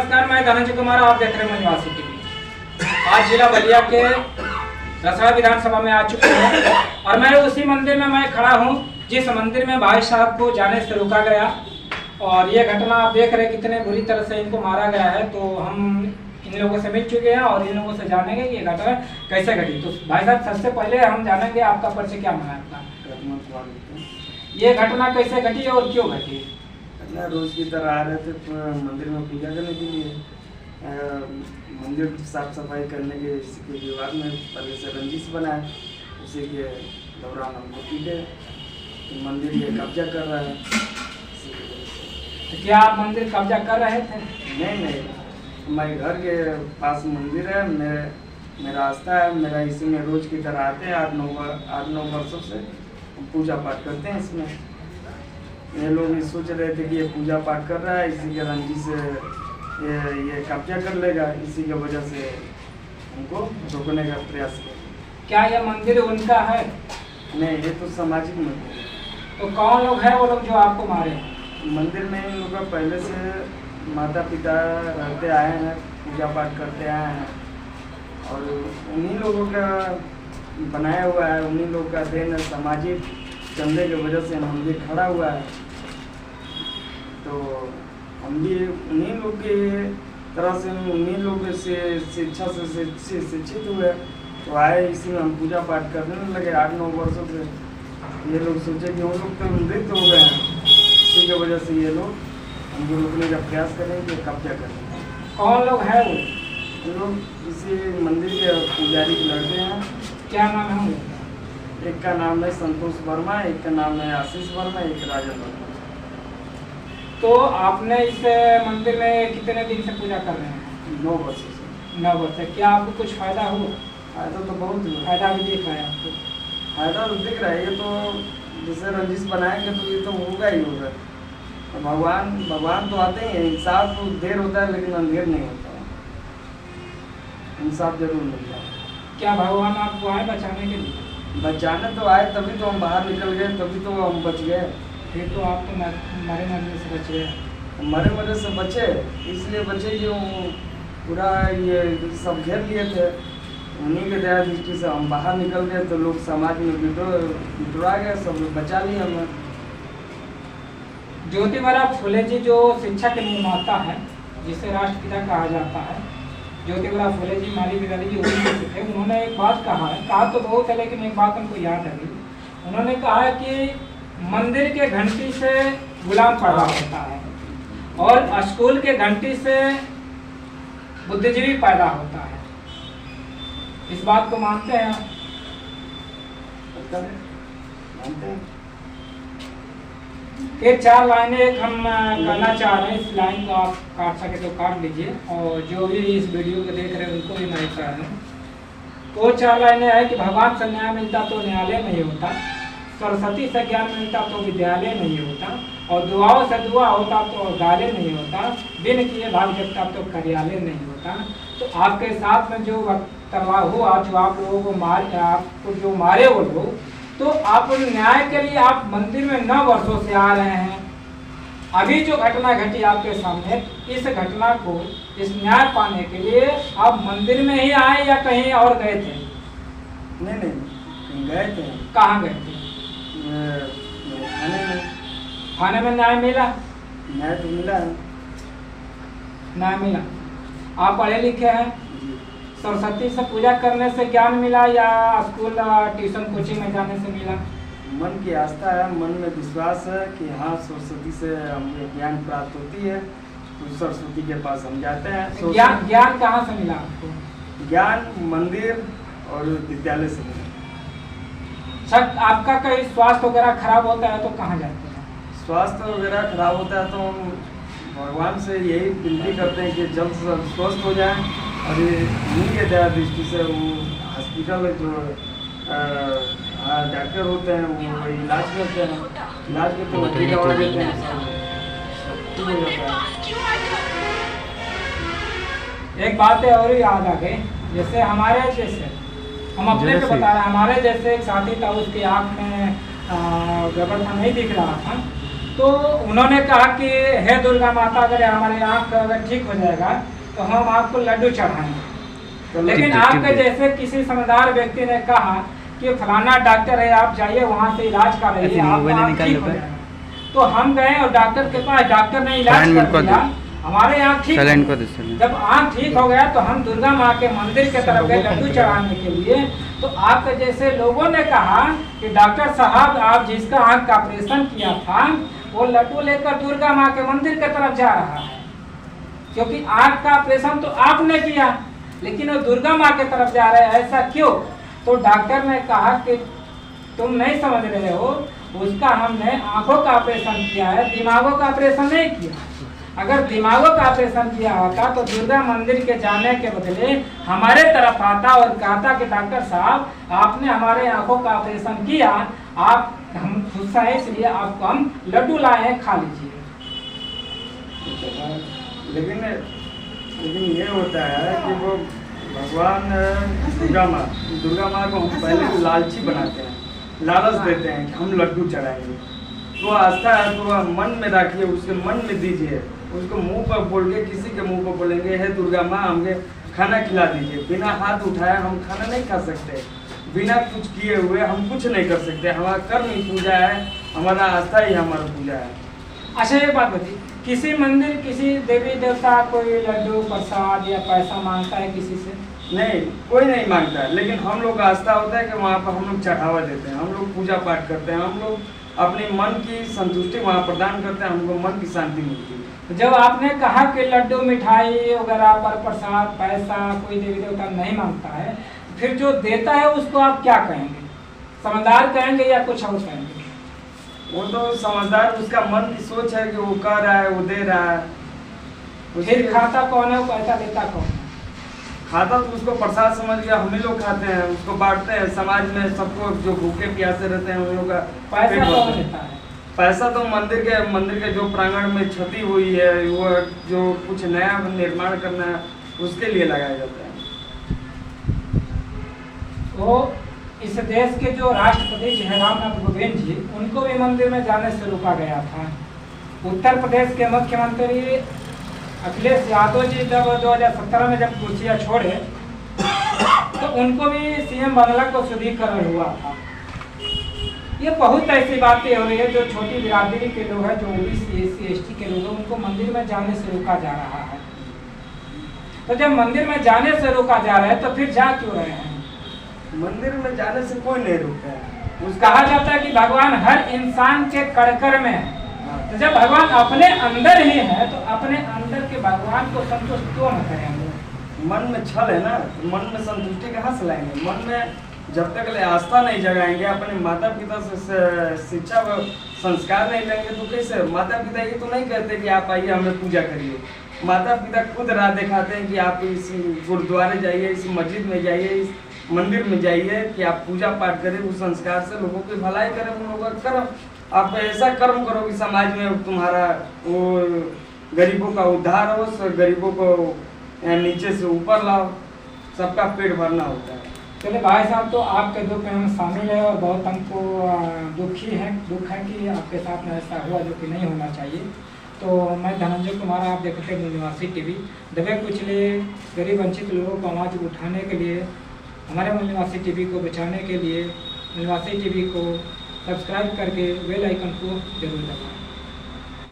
नमस्कार, मैं धनंजय कुमार, आप देख रहे हैं निवासी टीवी। आज जिला बलिया के रसड़ा विधानसभा में आ चुके हैं और मैं उसी मंदिर में मैं खड़ा हूं जिस मंदिर में भाई साहब को जाने से रोका गया। और ये घटना आप देख रहे हैं कितने बुरी तरह से इनको मारा गया है। तो हम इन लोगों से मिल चुके हैं और इन लोगों से जानेंगे ये घटना कैसे घटी। तो भाई साहब, सबसे पहले हम जानेंगे आपका परिचय क्या माना अपना, ये घटना कैसे घटी और क्यों घटी। रोज की तरह आ रहे थे मंदिर में पूजा करने के लिए। मंदिर साफ सफाई करने के इसके विभाग में पहले से रंजिश बनाए, उसी के दौरान हमको पीटे मंदिर ये कब्जा कर रहा है। तो क्या आप मंदिर कब्जा कर रहे थे? नहीं, हमारे घर के पास मंदिर है, मेरा आस्था है, मेरा इसी में रोज की तरह आते हैं। 8-9 वर्षों से हम पूजा पाठ करते हैं इसमें। ये लोग सोच रहे थे कि ये पूजा पाठ कर रहा है, इसी के रंजिश से ये कब्जा कर लेगा, इसी की वजह से हमको रोकने का प्रयास किया। क्या ये मंदिर उनका है? नहीं, ये तो सामाजिक मंदिर है। तो कौन लोग हैं वो लोग जो आपको मारे? मंदिर में इन लोग पहले से माता पिता रहते आए हैं, पूजा पाठ करते आए हैं और उन्हीं लोगों का बनाया हुआ है, उन्हीं लोग का देन है। सामाजिक चंदे की वजह से मंदिर खड़ा हुआ है, तो हम भी उन्हीं लोग के तरह से, उन्हीं लोग से शिक्षा से शिक्षित हुए तो आए, इसी में हम पूजा पाठ करने लगे। 8-9 वर्षों से ये लोग सोचे कि हम लोग तो मृत हो गए हैं, इसी की वजह से ये लोग हमको रोकने का प्रयास करेंगे, कब्जा करेंगे। कौन लोग हैं वो? ये लोग इसी मंदिर के पुजारी के लड़के हैं। क्या नाम है उनका? एक का नाम है संतोष वर्मा, एक का नाम है आशीष वर्मा, एक राजन वर्मा। तो आपने इस मंदिर में कितने दिन से पूजा कर रहे हैं? 9 वर्षों से। 9 वर्ष से। क्या आपको कुछ फायदा हुआ? फायदा तो बहुत हुआ। फायदा भी दिख रहा है आपको? फायदा तो दिख रहा है, ये तो जैसे रंजिश बनाएंगे तो ये तो होगा ही होगा। तो भगवान तो आते ही हैं, इंसाफ तो देर होता है लेकिन अंधेर नहीं होता, इंसाफ जरूर मिलता है। क्या भगवान आपको आए बचाने के लिए? बचाने तो आए, तभी तो हम बाहर निकल गए, तभी तो हम बच गए। फिर तो आप तो मरे मरने से बच गए। मरे से बचे, इसलिए बचे कि वो पूरा ये सब घेर लिए थे। उन्हीं के दया दृष्टि से हम बाहर निकल गए तो लोग समाज में बिटुरा गए, सब बचा लिए हमें। ज्योतिबा फुले जी जो शिक्षा के निर्माता है, जिसे राष्ट्रपिता कहा जाता है, ज्योतिबा फुले जी, माली विदाली जी थे। उन्होंने एक बात कहा तो बहुत है लेकिन एक बात हमको याद है। उन्होंने कहा कि मंदिर के घंटी से गुलाम पैदा होता है और स्कूल के घंटी से बुद्धिजीवी पैदा होता है। इस बात को मानते हैं आप? मानते हैं। एक 4 लाइनें एक हम करना चाह रहे हैं, इस लाइन को आप काट सके तो काट लीजिए और जो भी इस वीडियो को देख रहे हैं उनको भी मैं चाह रहा हूँ। तो 4 लाइनें है कि भगवान से न्याय मिलता तो न्यायालय नहीं होता, सरस्वती से ज्ञान मिलता तो विद्यालय नहीं होता, और दुआओं से दुआ होता तो गाले नहीं होता, बिन किए भाग जगता तो कार्यालय नहीं होता। तो आपके साथ में जो करवा हुआ, जो आप लोगों को आपको जो मारे वो लोग, तो आप न्याय के लिए आप मंदिर में 9 वर्षों से आ रहे हैं। अभी जो घटना घटी आपके सामने, इस घटना को, इस न्याय पाने के लिए आप मंदिर में ही आए या कहीं और गए थे? नहीं, गए थे। कहाँ गए थे? थाने में न्याय मिला? न्याय तो मिला है। न्याय मिला। आप पढ़े लिखे हैं, सरस्वती से पूजा करने से ज्ञान मिला या स्कूल ट्यूशन कोचिंग में जाने से मिला? मन की आस्था है, मन में विश्वास है कि हाँ सरस्वती से हमें ज्ञान प्राप्त होती है, तो सरस्वती के पास हम जाते हैं। ज्ञान कहाँ से मिला आपको? ज्ञान मंदिर और विद्यालय से मिला। सर, आपका कहीं स्वास्थ्य वगैरह खराब होता है तो कहाँ जाते हैं? स्वास्थ्य वगैरह खराब होता है तो हम भगवान से यही विनती करते हैं कि जल्द से जल्द स्वस्थ हो जाएं और इन्हीं के दया दृष्टि से वो हॉस्पिटल जो डॉक्टर होते हैं वो इलाज करते हैं, इलाज करते हैं, दवा देते हैं, सब हो जाता है। एक बात है और याद आ गई, जैसे हमारे जैसे हम अपने पे बता रहे हैं, हमारे जैसे एक साथी था, उसकी आँख में गड़बड़ था, नहीं दिख रहा था, तो उन्होंने कहा कि हे दुर्गा माता, अगर हमारी आँख अगर ठीक हो जाएगा तो हम आपको लड्डू चढ़ाएंगे। लेकिन आपके जैसे किसी समझदार व्यक्ति ने कहा कि फलाना डॉक्टर है, आप जाइए वहाँ से इलाज कराइए, आपका आँख ठीक हो जाएगा। तो हम गए और डॉक्टर के पास, डॉक्टर ने इलाज कर दिया, हमारे आँख ठीक। जब आँख ठीक हो गया तो हम दुर्गा माँ के मंदिर के तरफ गए लड्डू चढ़ाने के लिए। तो आपके जैसे लोगों ने कहा कि डॉक्टर साहब, आप जिसका आँख का ऑपरेशन किया था वो लड्डू लेकर दुर्गा माँ के मंदिर के तरफ जा रहा है, क्योंकि आँख का ऑपरेशन तो आपने किया लेकिन वो दुर्गा माँ के तरफ जा रहे हैं, ऐसा क्यों? तो डॉक्टर ने कहा कि तुम नहीं समझ रहे हो, उसका हमने आंखों का ऑपरेशन किया है, दिमागों का ऑपरेशन नहीं किया। अगर दिमागों का ऑपरेशन किया होता तो दुर्गा मंदिर के जाने के बदले हमारे तरफ आता और कहता कि डॉक्टर साहब, आपने हमारे आंखों का ऑपरेशन किया, आप हम खुश हैं इसलिए आपको हम लड्डू लाए हैं, खा लीजिए। लेकिन ये होता है कि वो भगवान दुर्गा माँ को हम पहले लालची बनाते हैं, लालच देते हैं कि हम लड्डू चढ़ाएंगे। तो आस्था है तो वह मन में रखिए, उसके मन में दीजिए। उसको मुंह पर बोल के, किसी के मुंह पर बोलेंगे हे दुर्गा माँ हमें खाना खिला दीजिए, बिना हाथ उठाए हम खाना नहीं खा सकते, बिना कुछ किए हुए हम कुछ नहीं कर सकते। हमारा कर्म ही पूजा है, हमारा आस्था ही हमारा पूजा है। अच्छा ये बात बताइए, किसी मंदिर, किसी देवी देवता कोई लड्डू प्रसाद या पैसा मांगता है किसी से? नहीं, कोई नहीं मांगता है, लेकिन हम लोग का आस्था होता है कि वहाँ पर हम लोग चढ़ावा देते हैं, हम लोग पूजा पाठ करते हैं, हम लोग अपने मन की संतुष्टि वहाँ प्रदान करते हैं, हमको मन की शांति मिलती है। जब आपने कहा कि लड्डू मिठाई वगैरह पर प्रसाद पैसा कोई देवी देवता नहीं मांगता है, फिर जो देता है उसको आप क्या कहेंगे? समझदार कहेंगे या कुछ और कहेंगे? वो तो समझदार, उसका मन की सोच है कि वो कर रहा है, वो दे रहा है। फिर खाता कौन है, पैसा देता कौन है? खाता तो उसको प्रसाद समझ गया, हम ही लोग खाते हैं, उसको बांटते हैं समाज में, सबको जो भूखे प्यासे रहते हैं उन लोग का पैसा कौन देता है? पैसा तो मंदिर के जो प्रांगण में क्षति हुई है, वो जो कुछ नया निर्माण करना है उसके लिए लगाया जाता है। तो इस देश के जो राष्ट्रपति जयराम नाथ कोविंद जी, उनको भी मंदिर में जाने से रोका गया था। उत्तर प्रदेश के मुख्यमंत्री अखिलेश यादव जी जब 2017 में जब कुर्सियाँ छोड़े तो उनको भी सीएम बंगला को शुद्धिकरण हुआ था। ये बहुत ऐसी बातें हो रही है, जो छोटी बिरादरी के लोग हैं, जो ओबीसी SC ST के लोग हैं, उनको मंदिर में जाने से रोका जा रहा है। तो जब मंदिर में जाने से रोका जा रहा है तो फिर जा क्यों रहे हैं? मंदिर में जाने से कोई नहीं रोकता है। कहा जाता है कि भगवान हर इंसान के कड़कर में है। तो जब भगवान अपने अंदर ही है तो अपने अंदर के भगवान को संतुष्ट क्यों न करेंगे? मन में छल है ना, तो मन में संतुष्टि कहाँ से लाएंगे? मन में जब तक आस्था नहीं जगाएंगे, अपने माता पिता से शिक्षा व संस्कार नहीं लेंगे तो कैसे? माता पिता ये तो नहीं कहते कि आप आइए हमें पूजा करिए। माता पिता खुद राह दिखाते हैं कि आप इस गुरुद्वारे जाइए, इस मस्जिद में जाइए, इस मंदिर में जाइए कि आप पूजा पाठ करें, उस संस्कार से लोगों की भलाई करें, उन लोगों का कर्म। आप ऐसा कर्म करो कि समाज में तुम्हारा वो गरीबों का उद्धार हो, गरीबों को नीचे से ऊपर लाओ, सबका पेट भरना होता है। चलिए भाई साहब, तो आपके दुख में हम शामिल हैं और बहुत हमको दुख है कि आपके साथ में ऐसा हुआ जो कि नहीं होना चाहिए। तो मैं धनंजय कुमार, आप देखते हैं निवासी टीवी। दबे कुचले गरीब वंचित लोगों को आवाज़ उठाने के लिए, हमारे निवासी टीवी को बचाने के लिए निवासी टीवी को सब्सक्राइब करके बेल आइकन को जरूर दबाएं।